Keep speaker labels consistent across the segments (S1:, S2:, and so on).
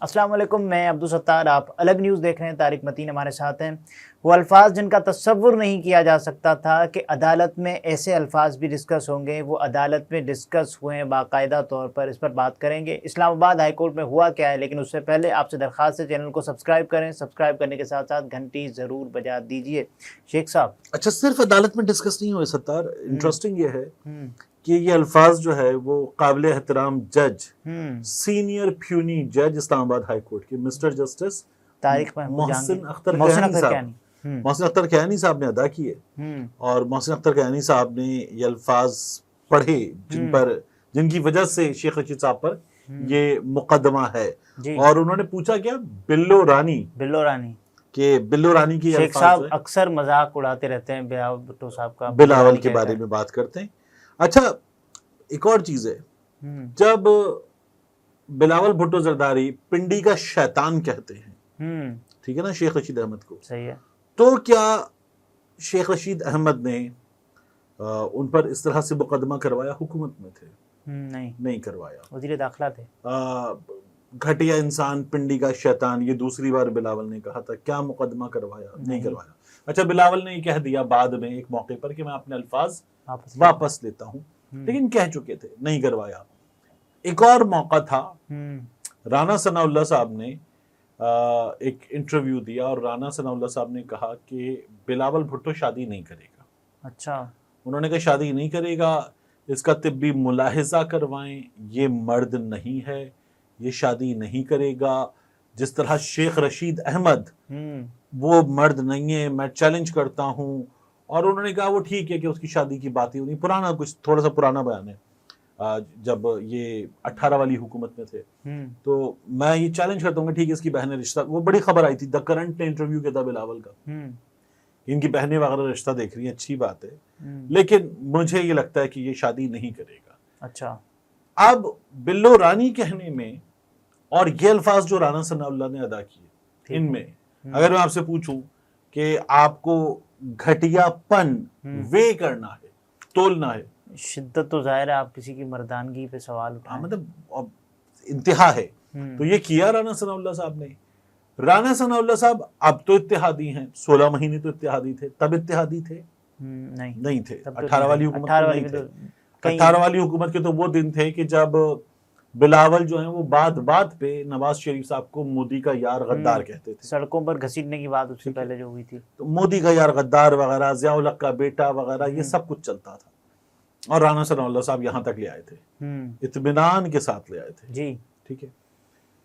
S1: السلام علیکم، میں عبدالستار، آپ الگ نیوز دیکھ رہے ہیں۔ طارق متین ہمارے ساتھ ہیں۔ وہ الفاظ جن کا تصور نہیں کیا جا سکتا تھا کہ عدالت میں ایسے الفاظ بھی ڈسکس ہوں گے، وہ عدالت میں ڈسکس ہوئے ہیں باقاعدہ طور پر۔ اس پر بات کریں گے اسلام آباد ہائی کورٹ میں ہوا کیا ہے، لیکن اس سے پہلے آپ سے درخواست ہے چینل کو سبسکرائب کریں، سبسکرائب کرنے کے ساتھ ساتھ گھنٹی ضرور بجا دیجئے۔ شیخ صاحب،
S2: اچھا، صرف عدالت میں ڈسکس نہیں ہوئے ستار، انٹرسٹنگ یہ ہے کہ یہ الفاظ جو ہے وہ قابل احترام جج، سینئر پیونی جج اسلام آباد ہائی کورٹ کے مسٹر جسٹس
S1: طارق
S2: محسن اختر
S1: محسن
S2: کیانی صاحب، محسن اختر کیانی صاحب نے ادا کیے، اور محسن اختر کیانی صاحب نے یہ الفاظ پڑھے جن کی وجہ سے شیخ رشید صاحب پر یہ مقدمہ ہے۔ اور انہوں نے پوچھا کیا، بلو رانی کہ بلو رانی کی
S1: شیخ صاحب اکثر مذاق اڑاتے رہتے ہیں بلاول بھٹو صاحب کا،
S2: بلاول کے بارے میں بات کرتے ہیں۔ اچھا، ایک اور چیز ہے، جب بلاول بھٹو زرداری پنڈی کا شیطان کہتے ہیں، ٹھیک ہے نا، شیخ رشید احمد کو،
S1: صحیح ہے،
S2: تو کیا شیخ رشید احمد نے ان پر اس طرح سے مقدمہ کروایا؟ حکومت میں تھے، نہیں کروایا،
S1: وزیر داخلہ تھے۔
S2: گھٹیا انسان، پنڈی کا شیطان، یہ دوسری بار بلاول نے کہا تھا، کیا مقدمہ کروایا؟ نہیں کروایا۔ اچھا، بلاول نے یہ کہہ دیا بعد میں ایک موقع پر کہ میں اپنے الفاظ واپس لیتا ہوں، لیکن کہہ چکے تھے، نہیں کروایا۔ ایک اور موقع تھا، رانا ثناء اللہ صاحب نے ایک انٹرویو دیا، اور رانا ثناء اللہ صاحب نے کہا کہ بلاول بھٹو شادی نہیں کرے گا۔
S1: اچھا،
S2: انہوں نے کہا شادی نہیں کرے گا، اس کا طبی ملاحظہ کروائیں، یہ مرد نہیں ہے، یہ شادی نہیں کرے گا۔ جس طرح شیخ رشید احمد وہ مرد نہیں ہے، میں چیلنج کرتا ہوں۔ اور انہوں نے کہا وہ ٹھیک ہے کہ اس کی شادی کی بات ہی نہیں، پرانا کچھ تھوڑا سا پرانا بیان ہے، جب یہ 18 والی حکومت میں تھے، تو میں یہ چیلنج کرتا ہوں کہ ٹھیک ہے اس کی بہنیں رشتہ، وہ بڑی خبر آئی تھی، دا کرنٹ نے انٹرویو کیا تھا بلاول کا، ان کی بہنیں وغیرہ رشتہ دیکھ رہی ہیں، اچھی بات ہے، لیکن مجھے یہ لگتا ہے کہ یہ شادی نہیں کرے گا۔
S1: اچھا،
S2: اب بلو رانی کہنے میں اور یہ الفاظ جو رانا ثناء اللہ نے ادا کیے، ان میں اگر میں آپ سے پوچھوں کہ آپ کو گھٹیا پن وے کرنا ہے، تولنا ہے،
S1: شدت تو ظاہر ہے آپ کسی کی مردانگی پہ سوال اٹھائیں،
S2: مطلب انتہا ہے، تو یہ کیا رانا ثناء اللہ صاحب نے۔ رانا ثناء اللہ صاحب اب تو اتحادی ہیں، 16 مہینے تو اتحادی تھے، تب اتحادی تھے؟ نہیں تھے، 18 والی حکومت میں نہیں تھے۔ 18 والی حکومت کے تو وہ دن تھے کہ جب بلاول جو ہیں وہ بات پہ نواز شریف صاحب کو مودی کا یار غدار کہتے تھے،
S1: سڑکوں پر گھسیٹنے کی بات اس سے پہلے جو ہوئی تھی،
S2: تو مودی کا یار غدار وغیرہ، ضیاء الحق کا بیٹا وغیرہ، یہ سب کچھ چلتا تھا، اور رانا ثناء اللہ صاحب یہاں تک لے آئے تھے، اطمینان کے ساتھ لے آئے تھے،
S1: جی
S2: ٹھیک ہے،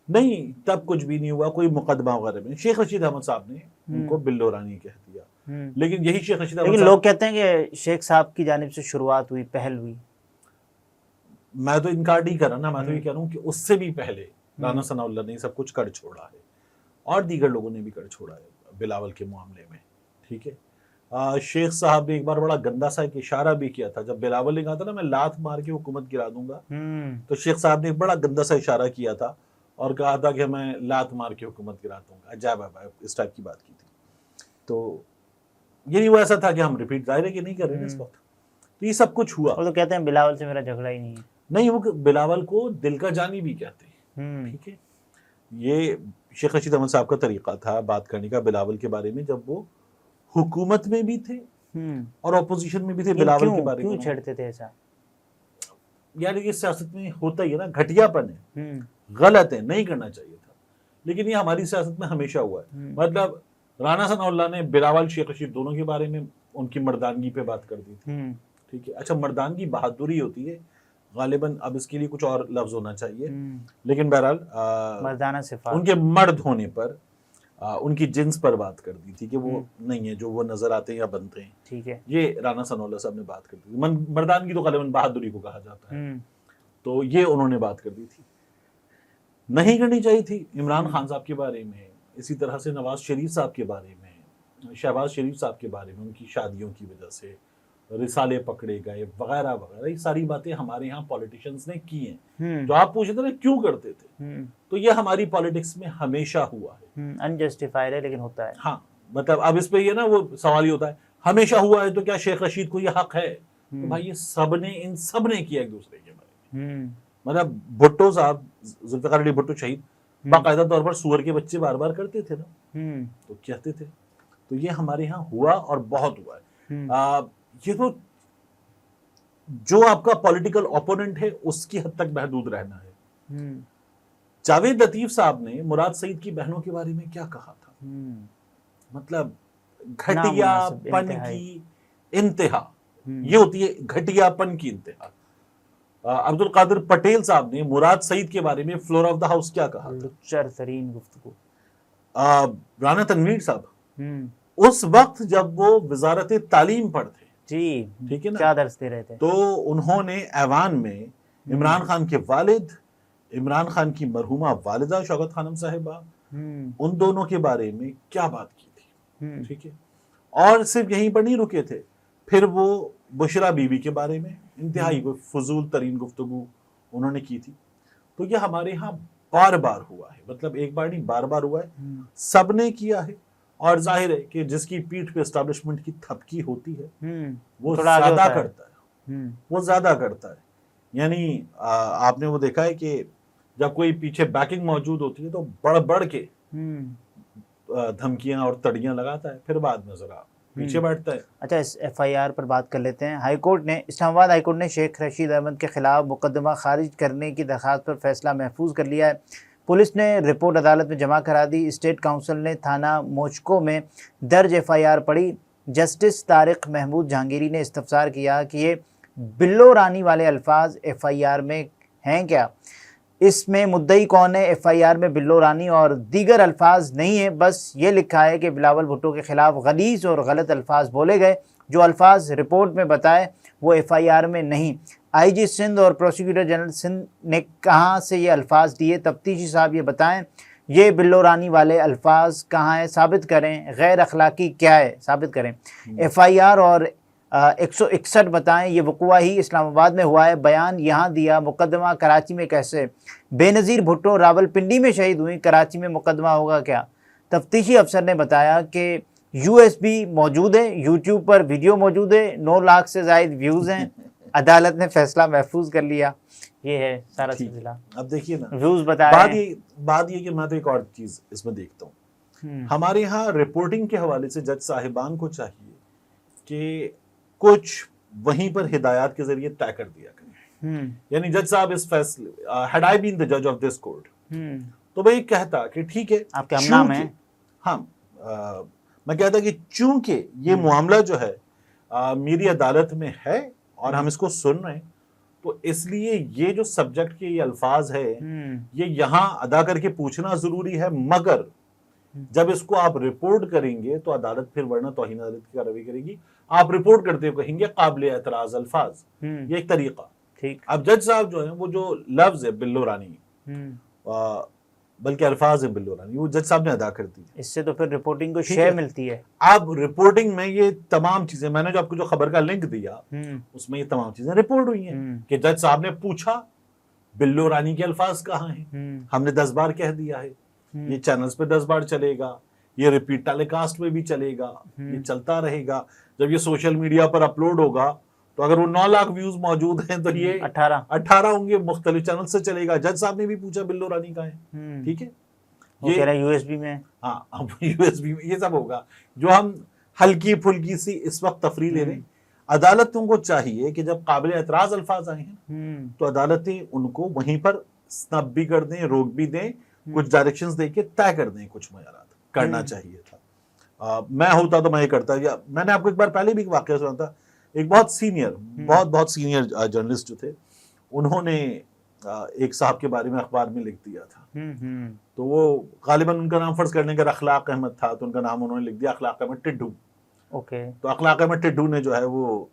S2: نہیں تب کچھ بھی نہیں ہوا، کوئی مقدمہ وغیرہ میں۔ شیخ رشید احمد صاحب نے ان کو بلو رانی کہہ دیا، لیکن یہی شیخ رشید احمد
S1: لیکن لوگ کہتے ہیں کہ شیخ صاحب کی جانب سے شروعات ہوئی، پہل ہوئی۔
S2: میں تو انکار نہیں کر رہا نا، میں تو یہ کہہ رہا ہوں کہ اس سے بھی پہلے رانا ثناء اللہ نے سب کچھ کر چھوڑا ہے، اور دیگر لوگوں نے بھی کر چھوڑا ہے بلاول کے معاملے میں، ٹھیک ہے۔ شیخ صاحب نے ایک بار بڑا گندا سا ایک اشارہ بھی کیا تھا، جب بلاول نے کہا تھا نا میں لات مار کے حکومت گرا دوں گا، تو شیخ صاحب نے ایک بڑا گندا سا اشارہ کیا تھا اور کہا تھا کہ میں لات مار کے حکومت گرا دوں گا، عجائب ہے، اس ٹائپ کی بات کی تھی۔ تو یہ نہیں، وہ ایسا تھا کہ ہم ریپیٹ ظاہر ہے کہ نہیں کر رہے ہیں اس وقت، تو یہ سب کچھ ہوا۔
S1: وہ تو کہتے ہیں بلاول سے میرا جھگڑا ہی نہیں ہے،
S2: نہیں، وہ بلاول کو دل کا جانی بھی کہتے ہیں، ٹھیک ہے۔ یہ شیخ رشید احمد صاحب کا طریقہ تھا بات کرنے کا بلاول کے بارے میں، جب وہ حکومت میں بھی تھے اور اپوزیشن میں بھی تھے، بلاول کے بارے میں
S1: کیوں چھیڑتے تھے ایسا؟
S2: یار یہ سیاست میں ہوتا ہی ہے نا، گھٹیا پن ہے، غلط ہے، نہیں کرنا چاہیے تھا، لیکن یہ ہماری سیاست میں ہمیشہ ہوا ہے۔ مطلب رانا ثناء اللہ نے بلاول شیخ رشید دونوں کے بارے میں ان کی مردانگی پہ بات کر دی تھی، ٹھیک ہے۔ اچھا، مردانگی بہادری ہوتی ہے غالباً، اب اس کے لیے کچھ اور لفظ ہونا چاہیے، لیکن بہرحال
S1: مردانہ صفات،
S2: ان کے مرد ہونے پر، ان کی جنس پر بات کر دی تھی کہ وہ نہیں ہے جو وہ نظر آتے ہیں یا بنتے ہیں،
S1: ٹھیک ہے۔
S2: یہ رانا ثناء اللہ صاحب نے بات کر دی تھی۔ مردانگی تو غالباً بہادری کو کہا جاتا ہے، تو یہ انہوں نے بات کر دی تھی، نہیں کرنی چاہیے تھی۔ عمران خان صاحب کے بارے میں، اسی طرح سے نواز شریف صاحب کے بارے میں، شہباز شریف صاحب کے بارے میں، ان کی شادیوں کی وجہ سے رسالے پکڑے گئے وغیرہ وغیرہ، یہ ساری باتیں ہمارے یہاں پولیٹیشنز نے کی ہیں۔ جو آپ پوچھتے نا کیوں کرتے تھے، تو یہ ہماری پالیٹکس میں ہمیشہ ہوا ہے،
S1: انجسٹیفائڈ ہے لیکن ہوتا ہے۔
S2: ہاں، مطلب اب اس پہ یہ نا وہ سوال ہی ہوتا ہے ہمیشہ ہوا ہے تو کیا شیخ رشید کو یہ حق ہے؟ تو بھائی یہ سب نے، ان سب نے کیا ایک دوسرے کے بارے میں، مطلب بھٹو صاحب، ذوالفقار علی بھٹو شہید، باقاعدہ طور پر سور کے بچے بار بار کرتے تھے نا، تو کہتے تھے. تو یہ ہمارے ہاں ہوا اور بہت ہوا ہے. یہ تو جو آپ کا پولیٹیکل اپوننٹ ہے اس کی حد تک محدود رہنا ہے. جاوید لطیف صاحب نے مراد سعید کی بہنوں کے بارے میں کیا کہا تھا؟ مطلب گھٹیا پن کی انتہا، یہ ہوتی ہے گھٹیا پن کی انتہا. عبد القادر پٹیل صاحب نے مراد سعید کے بارے میں فلور آف دا ہاؤس کیا کہا؟
S1: لچر ترین گفتگو.
S2: رانا تنویر صاحب اس وقت جب وہ وزارت تعلیم پر تھے،
S1: جی
S2: ٹھیک ہے نا،
S1: کیا درس دے رہے تھے،
S2: تو انہوں نے ایوان میں عمران خان کے والد، عمران خان کی مرحومہ والدہ شوکت خانم صاحبہ، ان دونوں کے بارے میں کیا بات کی تھی. ٹھیک ہے، اور صرف یہیں پر نہیں رکے تھے، پھر وہ بشرا بی بی کے بارے میں انتہائی فضول ترین گفتگو انہوں نے کی تھی. تو یہ ہمارے ہاں بار بار ہوا ہے، مطلب ایک بار نہیں بار بار ہوا ہے، سب نے کیا ہے. اور ظاہر ہے کہ جس کی پیٹھ پہ اسٹیبلشمنٹ کی تھپکی ہوتی ہے وہ زیادہ کرتا ہے، وہ زیادہ کرتا ہے. یعنی آپ نے وہ دیکھا ہے کہ جب کوئی پیچھے بیکنگ موجود ہوتی ہے تو بڑھ بڑھ کے دھمکیاں اور تڑیاں لگاتا ہے، پھر بعد میں ذرا پیچھے بیٹھتا ہے.
S1: اچھا، اس ایف آئی آر پر بات کر لیتے ہیں. ہائی کورٹ نے، اسلام آباد ہائی کورٹ نے شیخ رشید احمد کے خلاف مقدمہ خارج کرنے کی درخواست پر فیصلہ محفوظ کر لیا ہے. پولیس نے رپورٹ عدالت میں جمع کرا دی. اسٹیٹ کونسل نے تھانہ موچکو میں درج ایف آئی آر پڑھی. جسٹس طارق محمود جہانگیری نے استفسار کیا کہ یہ بلو رانی والے الفاظ ایف آئی آر میں ہیں کیا؟ اس میں مدعی کون ہے؟ ایف آئی آر میں بلو رانی اور دیگر الفاظ نہیں ہیں، بس یہ لکھا ہے کہ بلاول بھٹو کے خلاف غلیظ اور غلط الفاظ بولے گئے. جو الفاظ رپورٹ میں بتائے وہ ایف آئی آر میں نہیں. آئی جی سندھ اور پروسیکیوٹر جنرل سندھ نے کہاں سے یہ الفاظ دیے؟ تفتیشی صاحب یہ بتائیں، یہ بلو رانی والے الفاظ کہاں ہیں؟ ثابت کریں. غیر اخلاقی کیا ہے؟ ثابت کریں. ایف آئی آر اور 161 بتائیں. یہ وقوع ہی اسلام آباد میں ہوا ہے، بیان یہاں دیا. مقدمہ کراچی میں کیسے؟ بے نظیر بھٹو راول پنڈی میں شہید ہوئی، کراچی میں مقدمہ ہوگا کیا؟ تفتیشی افسر نے بتایا کہ یو ایس بی موجود ہے، یوٹیوب پر ویڈیو موجود ہے، 9 لاکھ سے زائد ویوز ہیں. عدالت نے فیصلہ محفوظ کر لیا. یہ ہے سارا سلسلہ.
S2: اب دیکھیے نا،
S1: ویوز بتا رہے ہیں.
S2: بات یہ کہ میں تو ایک اور چیز اس میں دیکھتا ہوں، ہمارے ہاں رپورٹنگ کے حوالے سے جج صاحبان کو چاہیے کہ کچھ وہیں پر ہدایات کے ذریعے طے کر دیا کریں. یعنی جج صاحب اس فیصلے had I been the judge of this court تو میں کہتا کہ ٹھیک ہے،
S1: آپ کے ہم نام ہیں.
S2: ہاں، میں کہتا کہ چونکہ یہ معاملہ جو ہے میری عدالت میں ہے اور ہم اس کو سن رہے ہیں، تو اس لیے یہ جو سبجیکٹ کے یہ الفاظ ہے یہ یہاں ادا کر کے پوچھنا ضروری ہے، مگر جب اس کو آپ رپورٹ کریں گے تو عدالت پھر ورنہ توہین عدالت کی کارروائی کرے گی. آپ رپورٹ کرتے ہوئے کہیں گے قابل اعتراض الفاظ، یہ ایک طریقہ.
S1: ٹھیک.
S2: اب جج صاحب جو ہیں وہ جو لفظ ہے بلو رانی، بلکہ الفاظ ہیں بلو رانی، وہ جج صاحب نے ادا کر دی.
S1: اس سے تو پھر رپورٹنگ کو شے ملتی ہے.
S2: اب رپورٹنگ میں یہ تمام چیزیں، میں نے جو آپ کو جو خبر کا لنک دیا اس میں یہ تمام چیزیں رپورٹ ہوئی ہیں کہ جج صاحب نے پوچھا بلو رانی کے الفاظ کہاں ہیں، ہم نے 10 بار کہہ دیا ہے، یہ چینلز پہ 10 بار چلے گا، یہ ریپیٹ ٹیلی کاسٹ میں بھی چلے گا، یہ چلتا رہے گا. جب یہ سوشل میڈیا پر اپلوڈ ہوگا تو اگر وہ 9 لاکھ ویوز موجود ہیں تو یہ 18 ہوں گے، مختلف چینل سے چلے گا. جج صاحب نے بھی پوچھا بلو رانی کہاں ہے. ٹھیک ہے،
S1: یہ کہہ رہے ہیں یو ایس بی میں.
S2: ہاں، یو ایس بی میں یہ سب ہوگا جو ہم ہلکی پھلکی سی اس وقت تفریح لے رہے ہیں. عدالتوں کو چاہیے کہ جب قابل اعتراض الفاظ آئے ہیں تو عدالتیں ان کو وہیں پر سنب بھی کر دیں، روک بھی دیں، کچھ ڈائریکشنز دے کے طے کر دیں. کچھ معیارات کرنا چاہیے تھا. میں ہوتا تو میں یہ کرتا. میں نے آپ کو ایک بار پہلے بھی ایک واقعہ سنا تھا. ایک بہت سینئر جرنلسٹ جو تھے، انہوں نے ایک صاحب کے بارے میں اخبار میں لکھ دیا تھا. تو وہ غالباً ان کا نام فرض کرنے کا اخلاق احمد تھا، تو ان کا نام انہوں نے لکھ دیا اخلاق احمد ٹڈو. تو اخلاق احمد ٹڈو نے جو ہے وہ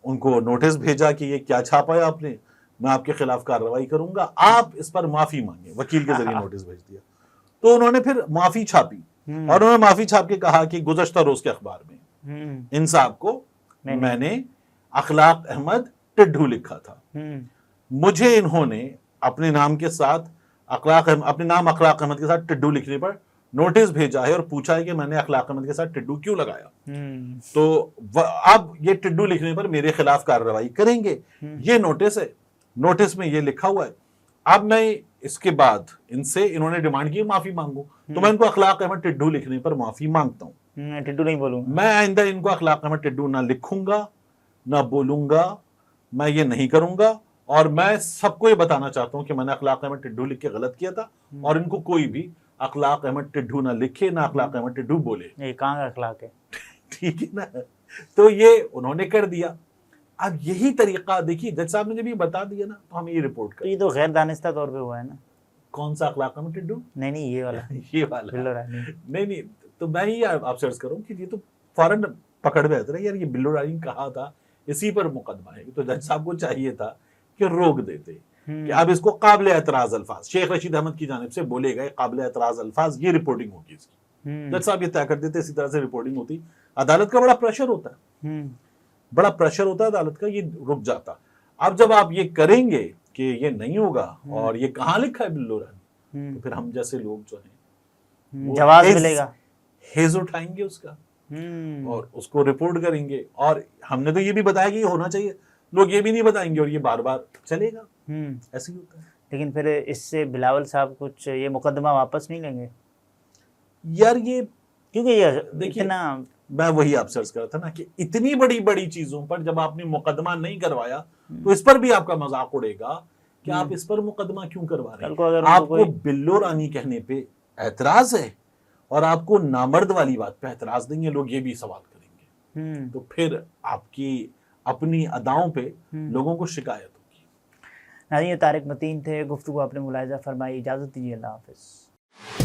S2: ان کو نوٹس بھیجا کہ یہ کیا چھاپا ہے آپ نے، میں آپ کے خلاف کارروائی کروں گا، آپ اس پر معافی مانگیں. وکیل کے ذریعے نوٹس بھیج دیا. تو انہوں نے پھر معافی چھاپی اور انہوں نے معافی چھاپ کے کہا کہ گزشتہ روز کے اخبار میں ان صاحب کو میں نے اخلاق احمد ٹڈو لکھا تھا. مجھے انہوں نے اپنے نام کے ساتھ اپنے نام اخلاق احمد کے ساتھ ٹڈو لکھنے پر نوٹس بھیجا ہے اور پوچھا ہے کہ میں نے اخلاق احمد کے ساتھ ٹڈو کیوں لگایا. تو اب یہ ٹڈو لکھنے پر میرے خلاف کارروائی کریں گے. یہ نوٹس ہے، نوٹس میں یہ لکھا ہوا ہے. اب میں اس کے بعد ان سے انہوں نے ڈیمانڈ کی معافی مانگو، تو میں ان کو اخلاق احمد ٹڈو لکھنے پر معافی مانگتا ہوں.
S1: ٹڈو نہیں بولوں گا
S2: میں آئندہ ان کو اخلاق احمد ٹڈو نہ لکھوں گا نہ بولوں گا، میں یہ نہیں کروں گا. اور میں سب کو یہ بتانا چاہتا ہوں کہ میں نے اخلاق احمد ٹڈو لکھ کے غلط کیا تھا، اور ان کو کوئی بھی اخلاق احمد ٹڈو نہ لکھے نہ اخلاق احمد ٹڈو بولے.
S1: یہ کہاں کا اخلاق ہے؟
S2: ٹھیک ہے نا. تو یہ انہوں نے کر دیا. اب یہی طریقہ دیکھیے جج صاحب نے جب یہ بتا دیا نا تو ہم یہ رپورٹ
S1: تو
S2: کریں.
S1: یہ تو غیر دانستہ طور پہ ہوا ہے نا.
S2: کون سا اخلاق احمد ٹڈو؟
S1: نہیں یہ والا
S2: یہ والا
S1: بلو رانی.
S2: نہیں تو میں ہی آپ سرچ کروں کہ یہ تو فوراً پکڑ میں آتا ہے یار، یہ بلو رانی کہا تھا، اسی پر مقدمہ ہے. تو جج صاحب کو چاہیے تھا کہ روک دیتے کہ اب اس کو قابل اعتراض الفاظ شیخ رشید احمد کی جانب سے بولے گئے قابل اعتراض الفاظ، یہ رپورٹنگ ہوگی اس کی. جج صاحب یہ طے کر دیتے، اسی طرح سے رپورٹنگ ہوتی. عدالت کا بڑا پریشر ہوتا ہے، بڑا پریشر ہوتا ہے عدالت کا، یہ رک جاتا. اب جب آپ یہ کریں گے کہ یہ نہیں ہوگا اور یہ کہاں لکھا ہے بلو رانی، تو پھر ہم جیسے لوگ جو ہیں
S1: جواز ملے گا،
S2: حیض اٹھائیں گے اس کا اور اس کو رپورٹ کریں گے. اور ہم نے تو یہ بھی بتایا کہ یہ ہونا چاہیے، لوگ یہ بھی نہیں بتائیں گے اور یہ بار بار چلے گا. ایسے ہی ہوتا ہے.
S1: لیکن پھر اس سے بلاول صاحب کچھ یہ مقدمہ واپس نہیں لیں گے
S2: یار یہ
S1: کیونکہ یہ
S2: دیکھیے
S1: اتنا،
S2: میں وہی آپ سرچ کر رہا تھا نا کہ اتنی بڑی بڑی چیزوں پر جب آپ نے مقدمہ نہیں کروایا تو اس پر بھی آپ کا مذاق اڑے گا کہ آپ اس پر مقدمہ کیوں کروا رہے ہیں. آپ کو بلو رانی کہنے پہ اعتراض ہے اور آپ کو نامرد والی بات پہ اعتراض دیں گے لوگ، یہ بھی سوال کریں گے. تو پھر آپ کی اپنی اداؤں پہ لوگوں کو شکایت ہوگی.
S1: ناظرین یہ طارق متین تھے، گفتگو آپ نے ملاحظہ فرمائی. اجازت دیجیے، اللہ حافظ.